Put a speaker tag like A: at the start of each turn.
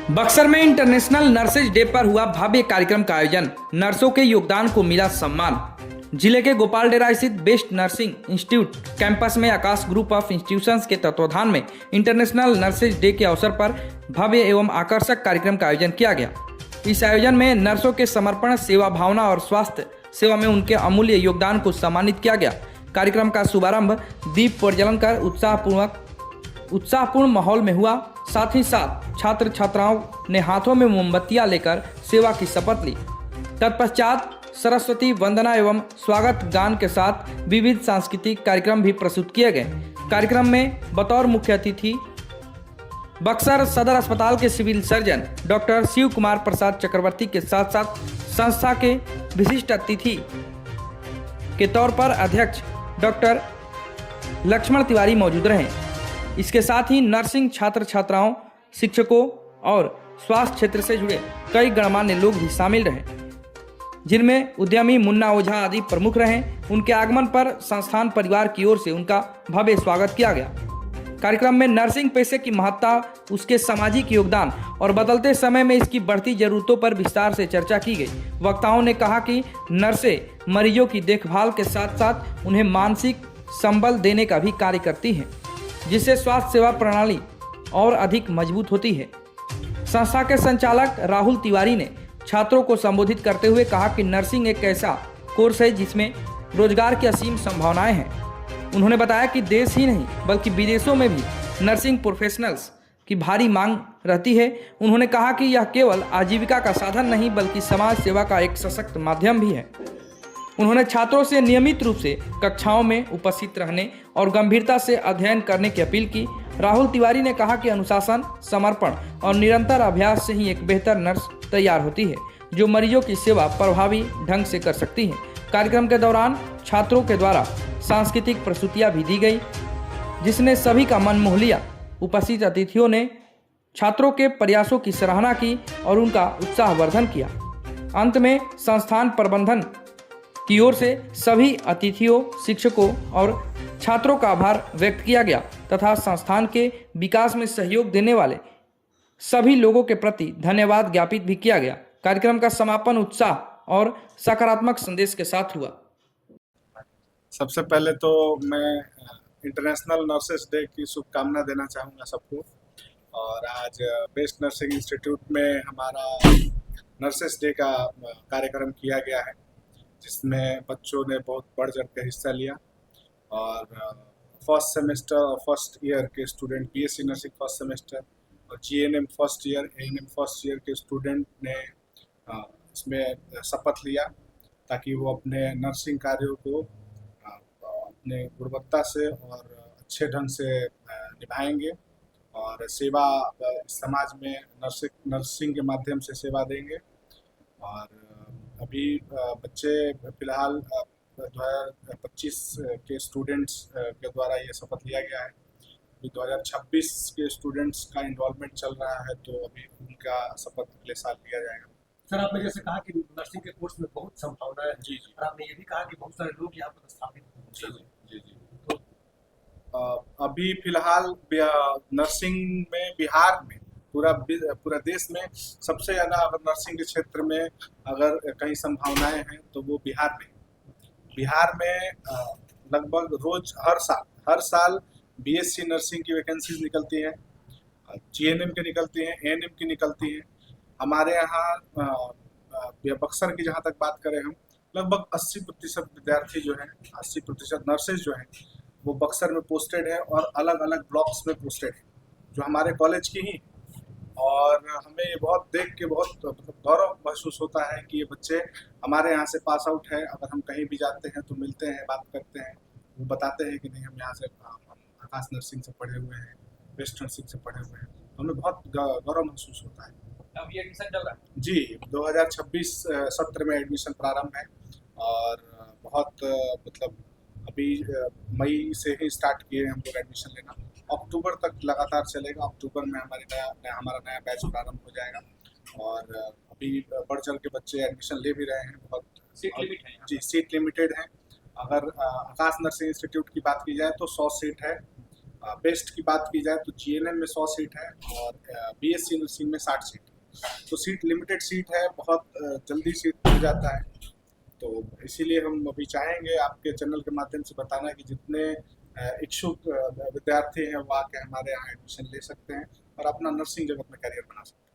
A: बक्सर में international nurses day पर हुआ भव्य कार्यक्रम का आयोजन। नर्सों के योगदान को मिला सम्मान। जिले के गोपाल डेरा स्थित बेस्ट नर्सिंग इंस्टीट्यूट कैंपस में आकाश ग्रुप ऑफ इंस्टीट्यूशंस के तत्वाधान में इंटरनेशनल नर्सेज डे के अवसर पर भव्य एवं आकर्षक कार्यक्रम का आयोजन किया गया। इस आयोजन में नर्सों के समर्पण, सेवा भावना और स्वास्थ्य सेवा में उनके अमूल्य योगदान को सम्मानित किया गया। कार्यक्रम का शुभारंभ दीप प्रज्वलन कर उत्साहपूर्ण माहौल में हुआ। साथ ही साथ छात्र छात्राओं ने हाथों में मोमबत्तियां लेकर सेवा की शपथ ली। तत्पश्चात सरस्वती वंदना एवं स्वागत गान के साथ विविध सांस्कृतिक कार्यक्रम भी प्रस्तुत किए गए। कार्यक्रम में बतौर मुख्य अतिथि बक्सर सदर अस्पताल के civil surgeon doctor Shiv Kumar Prasad Chakravarti के साथ साथ संस्था के विशिष्ट अतिथि के तौर पर अध्यक्ष डॉक्टर लक्ष्मण तिवारी मौजूद रहे। इसके साथ ही नर्सिंग छात्र छात्राओं, शिक्षकों और स्वास्थ्य क्षेत्र से जुड़े कई गणमान्य लोग भी शामिल रहे, जिनमें उद्यमी मुन्ना ओझा आदि प्रमुख रहे। उनके आगमन पर संस्थान परिवार की ओर से उनका भव्य स्वागत किया गया। कार्यक्रम में नर्सिंग पेशे की महत्ता, उसके सामाजिक योगदान और बदलते समय में इसकी बढ़ती जरूरतों पर विस्तार से चर्चा की गई। वक्ताओं ने कहा कि नर्सें मरीजों की देखभाल के साथ साथ उन्हें मानसिक संबल देने का भी कार्य करती हैं, जिससे स्वास्थ्य सेवा प्रणाली और अधिक मजबूत होती है। संस्था के संचालक राहुल तिवारी ने छात्रों को संबोधित करते हुए कहा कि नर्सिंग एक ऐसा कोर्स है जिसमें रोजगार की असीम संभावनाएं हैं। उन्होंने बताया कि देश ही नहीं बल्कि विदेशों में भी नर्सिंग प्रोफेशनल्स की भारी मांग रहती है। उन्होंने कहा कि यह केवल आजीविका का साधन नहीं बल्कि समाज सेवा का एक सशक्त माध्यम भी है। उन्होंने छात्रों से नियमित रूप से कक्षाओं में उपस्थित रहने और गंभीरता से अध्ययन करने की अपील की। राहुल तिवारी ने कहा कि अनुशासन, समर्पण और निरंतर अभ्यास से ही एक बेहतर नर्स तैयार होती है, जो मरीजों की सेवा प्रभावी ढंग से कर सकती है। कार्यक्रम के दौरान छात्रों के द्वारा सांस्कृतिक प्रस्तुतियां भी दी गई, जिसने सभी का मन मोह लिया। उपस्थित अतिथियों ने छात्रों के प्रयासों की सराहना की और उनका उत्साहवर्धन किया। अंत में संस्थान प्रबंधन की ओर से सभी अतिथियों, शिक्षकों और छात्रों का आभार व्यक्त किया गया तथा संस्थान के विकास में सहयोग देने वाले सभी लोगों के प्रति धन्यवाद ज्ञापित भी किया गया। कार्यक्रम का समापन उत्साह और सकारात्मक संदेश के साथ हुआ।
B: सबसे पहले तो मैं इंटरनेशनल नर्सेस डे की शुभकामना देना चाहूँगा सबको। और आज बेस्ट नर्सिंग इंस्टीट्यूट में हमारा नर्सेस डे का कार्यक्रम किया गया है, जिसमें बच्चों ने बहुत बढ़ चढ़ कर हिस्सा लिया। और फर्स्ट सेमेस्टर और फर्स्ट ईयर के student, BSc nursing first semester और GNM first year, ANM first year के स्टूडेंट ने इसमें शपथ लिया, ताकि वो अपने नर्सिंग कार्यों को अपने गुणवत्ता से और अच्छे ढंग से निभाएंगे और सेवा समाज में नर्सिंग के माध्यम से सेवा देंगे। और अभी बच्चे फिलहाल 2025 के स्टूडेंट्स के द्वारा ये शपथ लिया गया है। अभी 2026 के स्टूडेंट्स का इन्वॉल्वमेंट चल रहा है, तो अभी उनका शपथ अगले साल लिया जाएगा।
C: सर, आपने जैसे कहा कि नर्सिंग के कोर्स में बहुत संभावनाएं हैं।
B: जी।
C: और आपने ये भी कहा कि बहुत सारे लोग यहाँ पर स्थापित हैं।
B: जी। तो अभी फिलहाल नर्सिंग में बिहार में पूरा देश में सबसे ज़्यादा अगर नर्सिंग के क्षेत्र में अगर कहीं संभावनाएं हैं तो वो बिहार में लगभग रोज हर साल बीएससी नर्सिंग की वैकेंसीज निकलती हैं, जीएनएम की निकलती हैं, एएनएम की निकलती हैं। हमारे यहाँ बक्सर की जहाँ तक बात करें हम, लगभग 80% विद्यार्थी जो हैं, 80% नर्सेज जो हैं वो बक्सर में पोस्टेड है और अलग अलग ब्लॉक्स में पोस्टेड है, जो हमारे कॉलेज की ही। और हमें ये बहुत देख के बहुत गौरव महसूस होता है कि ये बच्चे हमारे यहाँ से पास आउट है। अगर हम कहीं भी जाते हैं तो मिलते हैं, बात करते हैं, वो बताते हैं कि नहीं हम यहाँ से आकाश नर्सिंग से पढ़े हुए हैं, बेस्ट नर्सिंग से पढ़े हुए हैं। तो हमें बहुत गौरव महसूस होता है।
A: अब ये एडमिशन चल रहा है?
B: जी, 2026 सत्र में एडमिशन प्रारंभ है और बहुत मतलब अभी मई से ही स्टार्ट किए हम लोग एडमिशन लेना। अक्टूबर तक लगातार चलेगा। अक्टूबर में हमारा नया बैच प्रारंभ हो जाएगा और अभी बढ़ चढ़ के बच्चे एडमिशन ले भी रहे हैं। बहुत
A: सीट लिमिट है?
B: जी, सीट लिमिटेड है। अगर आकाश नर्सिंग इंस्टीट्यूट की बात की जाए तो 100 सीट है बेस्ट की बात की जाए तो जीएनएम में 100 सीट है और बीएससी नर्सिंग में 60 सीट है। तो सीट लिमिटेड सीट है, बहुत जल्दी सीट मिल जाता है। तो इसीलिए हम अभी चाहेंगे आपके चैनल के माध्यम से बताना कि जितने इच्छुक विद्यार्थी हैं वो आके हमारे यहाँ एडमिशन ले सकते हैं और अपना नर्सिंग जगत में करियर बना सकते हैं।